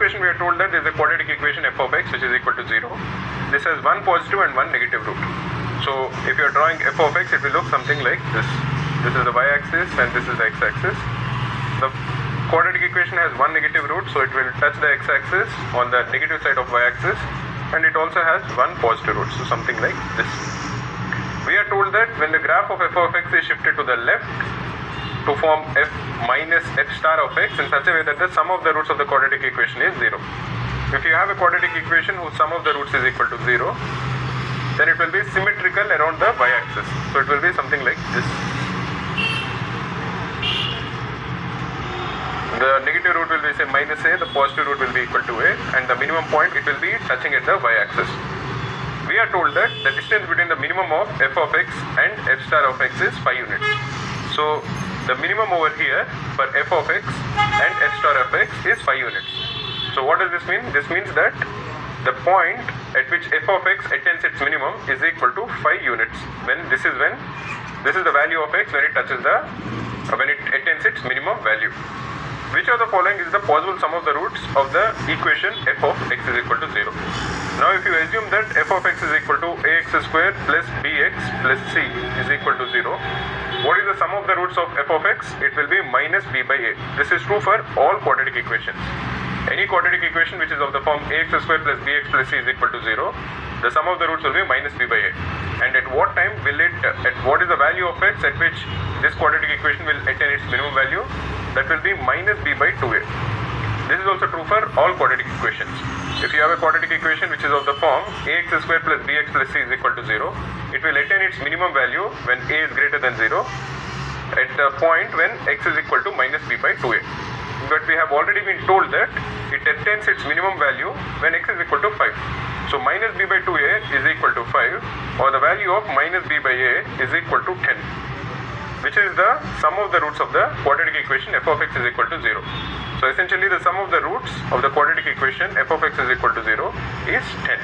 equation we are told that there is a quadratic equation f of x which is equal to 0. This has one positive and one negative root. So if you are drawing f of x, it will look something like this. This is the y-axis and this is the x-axis. The quadratic equation has one negative root, so it will touch the x-axis on the negative side of y-axis, and it also has one positive root, so something like this. We are told that when the graph of f of x is shifted to the left to form f minus f star of x in such a way that the sum of the roots of the quadratic equation is 0. If you have a quadratic equation whose sum of the roots is equal to 0, then it will be symmetrical around the y-axis. So it will be something like this. The negative root will be say minus a, the positive root will be equal to a, and the minimum point it will be touching at the y-axis. We are told that the distance between the minimum of f of x and f star of x is 5 units. So the minimum over here for f of x and f star of x is 5 units. So what does this mean? This means that the point at which f of x attains its minimum is equal to 5 units. This is the value of x when it touches when it attains its minimum value. Which of the following is the possible sum of the roots of the equation f of x is equal to 0? Now if you assume that f of x is equal to ax square plus bx plus c is equal to 0, what is the sum of the roots of f of x? It will be minus b by a. This is true for all quadratic equations. Any quadratic equation which is of the form ax square plus bx plus c is equal to 0, the sum of the roots will be minus b by a. And at what time will what is the value of x at which this quadratic equation will attain its minimum value? That will be minus b by 2a. This is also true for all quadratic equations. If you have a quadratic equation which is of the form ax square plus bx plus c is equal to 0, it will attain its minimum value when a is greater than 0 at the point when x is equal to minus b by 2a. But we have already been told that it attains its minimum value when x is equal to 5. So minus b by 2a is equal to 5, or the value of minus b by a is equal to 10, which is the sum of the roots of the quadratic equation f of x is equal to 0. So essentially the sum of the roots of the quadratic equation f of x is equal to 0 is 10.